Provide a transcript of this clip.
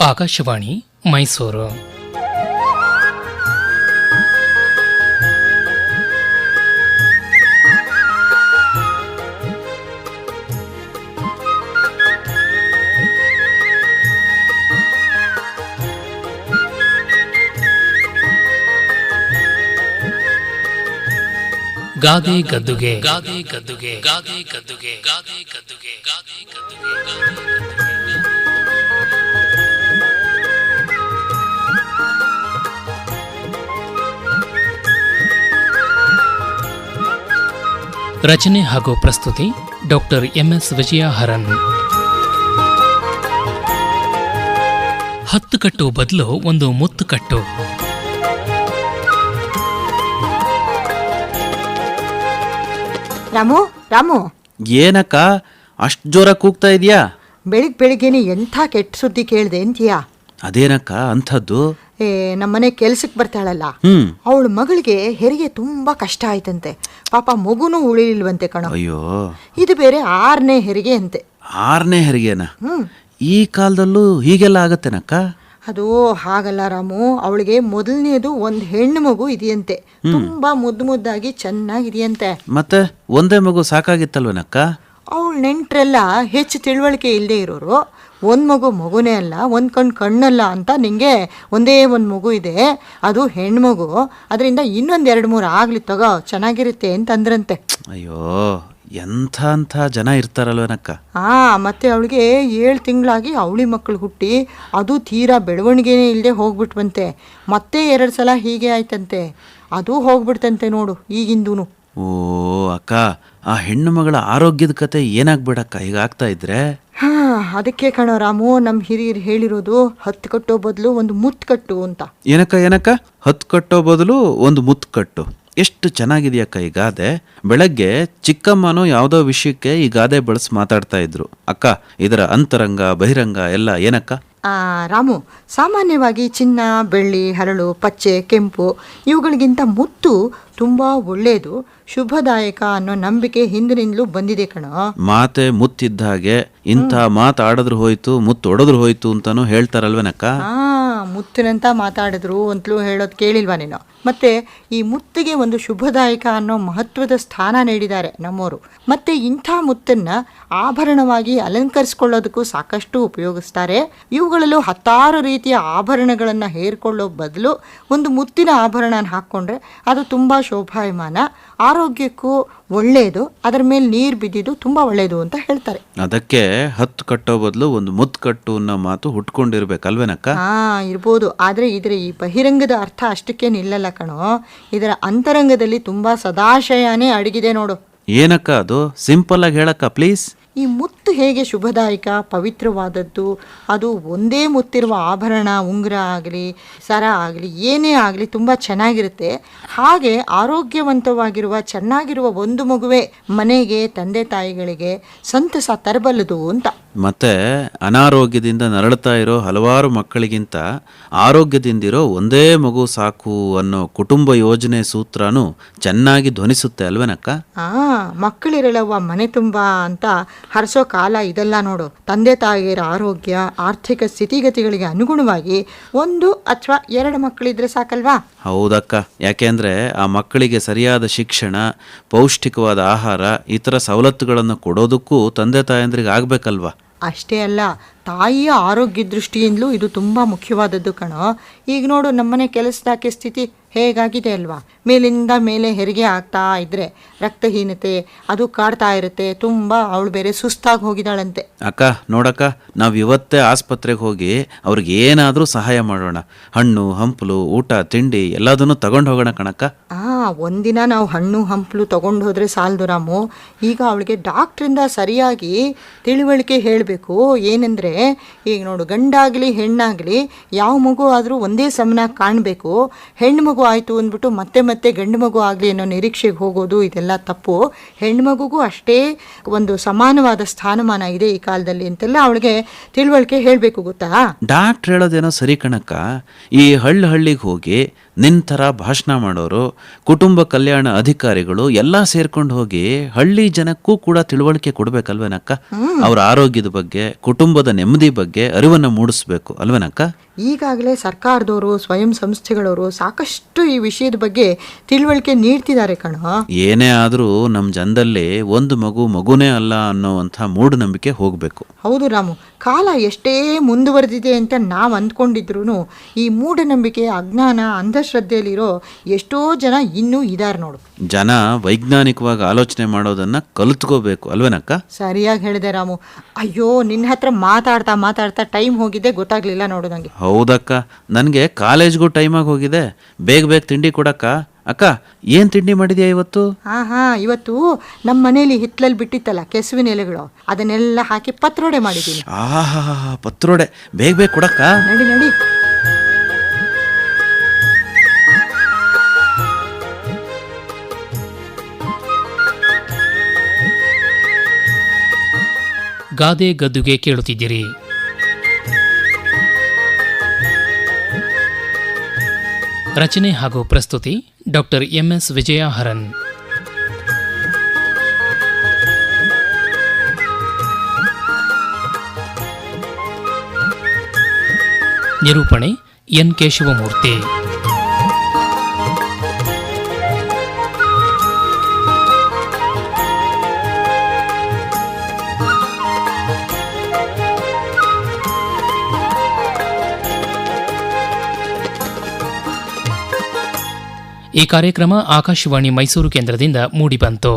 ಆಕಾಶವಾಣಿ ಮೈಸೂರು. ಗಾದೆ ಗದ್ದುಗೆ ಗಾದೆ ಗದ್ದುಗೆ ಗಾದೆ ಗದ್ದುಗೆ ಗಾದೆ ಗದ್ದುಗೆ ಗಾದೆ ಗದ್ದುಗೆ. ರಚನೆ ಹಾಗೂ ಪ್ರಸ್ತುತಿ ಡಾಕ್ಟರ್ MS ವಿಜಯ ಹರನ್. 10 ಕಟ್ಟು ಬದಲು ಒಂದು ಮುತ್ತು ಕಟ್ಟು. ರಾಮು ರಾಮು, ಏನಕ್ಕ ಅಷ್ಟು ಜೋರ ಕೂಗ್ತಾ ಇದೆಯಾ? ಬೆಳಿಗ್ಗೆನೆ ಎಂಥ ಕೆಟ್ಟ ಸುದ್ದಿ ಕೇಳಿದೆ ಅಂತೀಯಾ? ಅದೇನಕ್ಕ ಅಂಥದ್ದು? ನಮ್ಮನೆ ಕೆಲ್ಸಕ್ಕೆ ಬರ್ತಾಳಲ್ಲ, ಅವಳ ಮಗಳಿಗೆ ಹೆರಿಗೆ ತುಂಬಾ ಕಷ್ಟ ಆಯ್ತಂತೆ. ಪಾಪ ಮಗುನೂ ಉಳಿಲಿಲ್ವಂತೆ ಕಣೋ. ಅಯ್ಯೋ, ಇದು ಬೇರೆ 6ನೇ ಹೆರಿಗೆ ಅಂತೆ. 6ನೇ ಹೆರಿಗೆನಾ? ಈ ಕಾಲದಲ್ಲೂ ಹೀಗೆಲ್ಲ ಆಗತ್ತೇನಕ್ಕ? ಅದು ಹಾಗಲ್ಲ ರಾಮು, ಅವಳಿಗೆ ಮೊದಲನೇದು ಒಂದು ಹೆಣ್ಣು ಮಗು ಇದೆಯಂತೆ. ತುಂಬಾ ಮುದ್ದಾಗಿ ಚೆನ್ನಾಗಿದೆಯಂತೆ. ಮತ್ತೆ ಒಂದೇ ಮಗು ಸಾಕಾಗಿತ್ತಲ್ವನಕ್ಕ? ಅವಳ ನೆಂಟ್ರೆಲ್ಲ ಹೆಚ್ಚು ತಿಳುವಳಿಕೆ ಇಲ್ಲದೆ ಇರೋರು, ಒಂದು ಮಗುನೇ ಅಲ್ಲ, ಒಂದು ಕಣ್ಣಲ್ಲ ಅಂತ ನಿಂಗೆ ಒಂದೇ ಒಂದು ಮಗು ಇದೆ, ಅದು ಹೆಣ್ಮಗು, ಅದರಿಂದ ಇನ್ನೊಂದು 2-3 ಆಗಲಿ ತಗೋ, ಚೆನ್ನಾಗಿರುತ್ತೆ ಅಂತಂದ್ರಂತೆ. ಅಯ್ಯೋ, ಎಂಥ ಜನ ಇರ್ತಾರಲ್ವನಕ್ಕ. ಮತ್ತೆ ಅವಳಿಗೆ 7 ತಿಂಗಳಾಗಿ ಅವಳಿ ಮಕ್ಕಳು ಹುಟ್ಟಿ ಅದು ತೀರಾ ಬೆಳವಣಿಗೆನೇ ಇಲ್ಲದೆ ಹೋಗ್ಬಿಟ್ವಂತೆ. ಮತ್ತೆ 2 ಸಲ ಹೀಗೆ ಆಯ್ತಂತೆ, ಅದು ಹೋಗ್ಬಿಡ್ತಂತೆ ನೋಡು ಈಗಿಂದೂನು. ಓ ಅಕ್ಕ, ಆ ಹೆಣ್ಣು ಮಗಳ ಆರೋಗ್ಯದ ಕತೆ ಏನಾಗ್ಬಿಡಕ್ಕ ಹೀಗಾಗ್ತಾ ಇದ್ರೆ? ಅದಕ್ಕೆ ಕಣೋ ರಾಮು, ನಮ್ಮ ಹಿರಿಯರು ಹೇಳಿರೋದು 10 ಕಟ್ಟೋ ಬದಲು ಒಂದು ಮುತ್ತು ಕಟ್ಟು ಅಂತ. ಏನಕ್ಕ 10 ಕಟ್ಟೋ ಬದಲು ಒಂದು ಮುತ್ತು ಕಟ್ಟು. ಎಷ್ಟು ಚೆನ್ನಾಗಿದೆಯಕ್ಕ ಈ ಗಾದೆ. ಬೆಳಗ್ಗೆ ಚಿಕ್ಕಮ್ಮನೂ ಯಾವುದೋ ವಿಷಯಕ್ಕೆ ಈ ಗಾದೆ ಬಳಸಿ ಮಾತಾಡ್ತಾ ಇದ್ರು. ಅಕ್ಕ, ಇದರ ಅಂತರಂಗ ಬಹಿರಂಗ ಎಲ್ಲ ಏನಕ್ಕ? ರಾಮು, ಸಾಮಾನ್ಯವಾಗಿ ಚಿನ್ನ, ಬೆಳ್ಳಿ, ಹರಳು, ಪಚ್ಚೆ, ಕೆಂಪು ಇವುಗಳಿಗಿಂತ ಮುತ್ತು ತುಂಬಾ ಒಳ್ಳೆಯದು, ಶುಭದಾಯಕ ಅನ್ನೋ ನಂಬಿಕೆ ಹಿಂದಿನಿಂದಲೂ ಬಂದಿದೆ ಕಣೋ. ಮಾತೆ ಮುತ್ತಿದ್ದ ಹಾಗೆ, ಇಂಥ ಮಾತಾಡಿದ್ರು ಹೋಯ್ತು, ಮುತ್ತು ಒಡೆದ್ರು ಹೋಯ್ತು ಅಂತಾನು ಹೇಳ್ತಾರಲ್ವೇನಕ್ಕ? ಮುತ್ತಿನಂತ ಮಾತಾಡಿದ್ರು ಅಂತಲೂ ಹೇಳೋದು ಕೇಳಿಲ್ವಾ ನೀನು? ಮತ್ತೆ ಈ ಮುತ್ತಿಗೆ ಒಂದು ಶುಭದಾಯಕ ಅನ್ನೋ ಮಹತ್ವದ ಸ್ಥಾನ ನೀಡಿದ್ದಾರೆ ನಮ್ಮವರು. ಮತ್ತೆ ಇಂಥ ಮುತ್ತನ್ನ ಆಭರಣವಾಗಿ ಅಲಂಕರಿಸಿಕೊಳ್ಳೋದಕ್ಕೂ ಸಾಕಷ್ಟು ಉಪಯೋಗಿಸ್ತಾರೆ. ಇವುಗಳಲ್ಲೂ 10 ರೀತಿಯ ಆಭರಣಗಳನ್ನು ಹೇರ್ಕೊಳ್ಳೋ ಬದಲು ಒಂದು ಮುತ್ತಿನ ಆಭರಣ ಹಾಕ್ಕೊಂಡ್ರೆ ಅದು ತುಂಬಾ ಶೋಭಾಯಮಾನ, ಆರೋಗ್ಯಕ್ಕೂ ಒಳ್ಳೆಯದು, ಅದರ ಮೇಲೆ ನೀರು ಬಿದ್ದಿದ್ದು ತುಂಬಾ ಒಳ್ಳೆಯದು ಅಂತ ಹೇಳ್ತಾರೆ. ಅದಕ್ಕೆ 10 ಕಟ್ಟೋ ಬದಲು ಒಂದು ಮುತ್ತು ಕಟ್ಟು ಅನ್ನೋ ಮಾತು ಹುಟ್ಕೊಂಡಿರ್ಬೇಕಲ್ವೇನಕ್ಕ? ಇರ್ಬೋದು, ಆದ್ರೆ ಇದರ ಈ ಬಹಿರಂಗದ ಅರ್ಥ ಅಷ್ಟಕ್ಕೆ ನಿಲ್ಲಲ್ಲ ಕಣೋ. ಇದರ ಅಂತರಂಗದಲ್ಲಿ ತುಂಬಾ ಸದಾಶಯನೇ ಅಡಗಿದೆ ನೋಡು. ಏನಕ್ಕ ಅದು? ಸಿಂಪಲ್ ಆಗಿ ಹೇಳಕ್ಕ ಪ್ಲೀಸ್. ಈ ಮುತ್ತು ಹೇಗೆ ಶುಭದಾಯಕ, ಪವಿತ್ರವಾದದ್ದು, ಅದು ಒಂದೇ ಮುತ್ತಿರುವ ಆಭರಣ, ಉಂಗುರ ಆಗಲಿ, ಸರ ಆಗಲಿ, ಏನೇ ಆಗಲಿ ತುಂಬ ಚೆನ್ನಾಗಿರುತ್ತೆ. ಹಾಗೆ ಆರೋಗ್ಯವಂತವಾಗಿರುವ ಚೆನ್ನಾಗಿರುವ ಒಂದು ಮಗುವೆ ಮನೆಗೆ, ತಂದೆ ತಾಯಿಗಳಿಗೆ ಸಂತಸ ತರಬಲ್ಲದು ಅಂತ. ಮತ್ತೆ ಅನಾರೋಗ್ಯದಿಂದ ನರಳುತ್ತಾ ಇರೋ ಹಲವಾರು ಮಕ್ಕಳಿಗಿಂತ ಆರೋಗ್ಯದಿಂದಿರೋ ಒಂದೇ ಮಗು ಸಾಕು ಅನ್ನೋ ಕುಟುಂಬ ಯೋಜನೆ ಸೂತ್ರನೂ ಚೆನ್ನಾಗಿ ಧ್ವನಿಸುತ್ತೆ ಅಲ್ವೇನಕ್ಕ? ಮಕ್ಕಳಿರಲವ ಮನೆ ತುಂಬಾ ಅಂತ ಹರಿಸೋ ಕಾಲ ಇದೆಲ್ಲ ನೋಡು. ತಂದೆ ತಾಯಿಯರ ಆರೋಗ್ಯ, ಆರ್ಥಿಕ ಸ್ಥಿತಿಗತಿಗಳಿಗೆ ಅನುಗುಣವಾಗಿ 1 ಅಥವಾ 2 ಮಕ್ಕಳಿದ್ರೆ ಸಾಕಲ್ವಾ? ಹೌದಕ್ಕ, ಯಾಕೆಂದ್ರೆ ಆ ಮಕ್ಕಳಿಗೆ ಸರಿಯಾದ ಶಿಕ್ಷಣ, ಪೌಷ್ಟಿಕವಾದ ಆಹಾರ, ಇತರ ಸವಲತ್ತುಗಳನ್ನು ಕೊಡೋದಕ್ಕೂ ತಂದೆ ತಾಯಂದ್ರಿಗೆ ಆಗ್ಬೇಕಲ್ವಾ? ಅಷ್ಟೇ ಅಲ್ಲ, ತಾಯಿಯ ಆರೋಗ್ಯ ದೃಷ್ಟಿಯಿಂದಲೂ ಇದು ತುಂಬ ಮುಖ್ಯವಾದದ್ದು ಕಣೋ. ಈಗ ನೋಡು, ನಮ್ಮನೆ ಕೆಲಸದಾಕೆ ಸ್ಥಿತಿ ಹೇಗಾಗಿದೆ ಅಲ್ವಾ? ಮೇಲಿಂದ ಮೇಲೆ ಹೆರಿಗೆ ಆಗ್ತಾ ಇದ್ರೆ ರಕ್ತಹೀನತೆ ಅದು ಕಾಡ್ತಾ ಇರುತ್ತೆ. ತುಂಬಾ ಅವಳು ಬೇರೆ ಸುಸ್ತಾಗಿ ಹೋಗಿದ್ದಾಳಂತೆ. ಅಕ್ಕ ನೋಡಕ್ಕ, ನಾವು ಇವತ್ತೇ ಆಸ್ಪತ್ರೆಗೆ ಹೋಗಿ ಅವ್ರಿಗೆ ಏನಾದರೂ ಸಹಾಯ ಮಾಡೋಣ. ಹಣ್ಣು ಹಂಪಲು, ಊಟ ತಿಂಡಿ ಎಲ್ಲದನ್ನು ತಗೊಂಡು ಹೋಗೋಣ ಕಣಕ್ಕ. ಒಂದಿನ ನಾವು ಹಣ್ಣು ಹಂಪಲು ತಗೊಂಡು ಹೋದ್ರೆ ಸಾಲದು ರಾಮು. ಈಗ ಅವಳಿಗೆ ಡಾಕ್ಟ್ರಿಂದ ಸರಿಯಾಗಿ ತಿಳುವಳಿಕೆ ಹೇಳಬೇಕು. ಏನಂದ್ರೆ, ಈಗ ನೋಡು, ಗಂಡಾಗಲಿ ಹೆಣ್ಣಾಗಲಿ ಯಾವ ಮಗು ಆದರೂ ಒಂದೇ ಸಮನಾಗಿ ಕಾಣಬೇಕು. ಹೆಣ್ಣು ಮಗು ಆಯಿತು ಅಂದ್ಬಿಟ್ಟು ಮತ್ತೆ ಗಂಡು ಮಗು ಆಗಲಿ ಅನ್ನೋ ನಿರೀಕ್ಷೆಗೆ ಹೋಗೋದು ಇದೆಲ್ಲ ತಪ್ಪು. ಹೆಣ್ಮಗುಗೂ ಅಷ್ಟೇ ಒಂದು ಸಮಾನವಾದ ಸ್ಥಾನಮಾನ ಇದೆ ಈ ಕಾಲದಲ್ಲಿ ಅಂತೆಲ್ಲ ಅವಳಿಗೆ ತಿಳುವಳಿಕೆ ಹೇಳಬೇಕು, ಗೊತ್ತಾ? ಡಾಕ್ಟ್ರ್ ಹೇಳೋದೇನೋ ಸರಿ ಕಣಕ್ಕ. ಈ ಹಳ್ಳಿಗೆ ಹೋಗಿ ನಿನ್ ಥರ ಭಾಷಣ ಮಾಡೋರು, ಕುಟುಂಬ ಕಲ್ಯಾಣ ಅಧಿಕಾರಿಗಳು ಎಲ್ಲ ಸೇರ್ಕೊಂಡು ಹೋಗಿ ಹಳ್ಳಿ ಜನಕ್ಕೂ ಕೂಡ ತಿಳುವಳಿಕೆ ಕೊಡ್ಬೇಕಲ್ವೇನಕ್ಕ? ಅವ್ರ ಆರೋಗ್ಯದ ಬಗ್ಗೆ, ಕುಟುಂಬದ ನೆಮ್ಮದಿ ಬಗ್ಗೆ ಅರಿವನ್ನು ಮೂಡಿಸ್ಬೇಕು ಅಲ್ವೇನಕ್ಕ? ಈಗಾಗಲೇ ಸರ್ಕಾರದವರು, ಸ್ವಯಂ ಸಂಸ್ಥೆಗಳವರು ಸಾಕಷ್ಟು ಈ ವಿಷಯದ ಬಗ್ಗೆ ತಿಳುವಳಿಕೆ ನೀಡ್ತಿದ್ದಾರೆ ಕಣ. ಏನೇ ಆದರೂ ನಮ್ಮ ಜನದಲ್ಲಿ ಒಂದು ಮಗುನೇ ಅಲ್ಲ ಅನ್ನೋವಂಥ ಮೂಢನಂಬಿಕೆ ಹೋಗಬೇಕು. ಹೌದು ರಾಮು, ಕಾಲ ಎಷ್ಟೇ ಮುಂದುವರೆದಿದೆ ಅಂತ ನಾವು ಅಂದ್ಕೊಂಡಿದ್ರು ಈ ಮೂಢನಂಬಿಕೆ, ಅಜ್ಞಾನ, ಅಂಧಶ್ರದ್ಧೆಯಲ್ಲಿರೋ ಎಷ್ಟೋ ಜನ ಇನ್ನೂ ಇದಾರೆ ನೋಡು. ಜನ ವೈಜ್ಞಾನಿಕವಾಗಿ ಆಲೋಚನೆ ಮಾಡೋದನ್ನ ಕಲಿತ್ಕೋಬೇಕು ಅಲ್ವೇನಕ್ಕ? ಸರಿಯಾಗಿ ಹೇಳಿದೆ ರಾಮು. ಅಯ್ಯೋ, ನಿನ್ನ ಹತ್ರ ಮಾತಾಡ್ತಾ ಟೈಮ್ ಹೋಗಿದೆ, ಗೊತ್ತಾಗ್ಲಿಲ್ಲ ನೋಡು ನನಗೆ. ಹೌದಕ್ಕ, ನನಗೆ ಕಾಲೇಜ್ಗೂ ಟೈಮಾಗಿ ಹೋಗಿದೆ. ಬೇಗ ತಿಂಡಿ ಕೊಡಕ್ಕ. ಅಕ್ಕ, ಏನ್ ತಿಂಡಿ ಮಾಡಿದ್ಯಾ ಇವತ್ತು? ಇವತ್ತು ನಮ್ಮ ಮನೇಲಿ ಹಿತ್ತಲಲ್ಲಿ ಬಿಟ್ಟಿತ್ತಲ್ಲ ಕೆಸುವಿನ ಎಲೆಗಳು, ಅದನ್ನೆಲ್ಲ ಹಾಕಿ ಪತ್ರೊಡೆ ಮಾಡಿದ್ದೀನಿ. ಪತ್ರೊಡೆ ಬೇಗ ಕೊಡಕ್ಕ. ನಡಿ. ಗಾದೆ ಗದ್ದುಗೆ ಕೇಳುತ್ತಿದ್ದೀರಿ. ರಚನೆ ಹಾಗೂ ಪ್ರಸ್ತುತಿ ಡಾಕ್ಟರ್ MS ವಿಜಯ ಹರನ್. ನಿರೂಪಣೆ N ಕೇಶವಮೂರ್ತಿ. ಈ ಕಾರ್ಯಕ್ರಮ ಆಕಾಶವಾಣಿ ಮೈಸೂರು ಕೇಂದ್ರದಿಂದ ಮೂಡಿಬಂತು.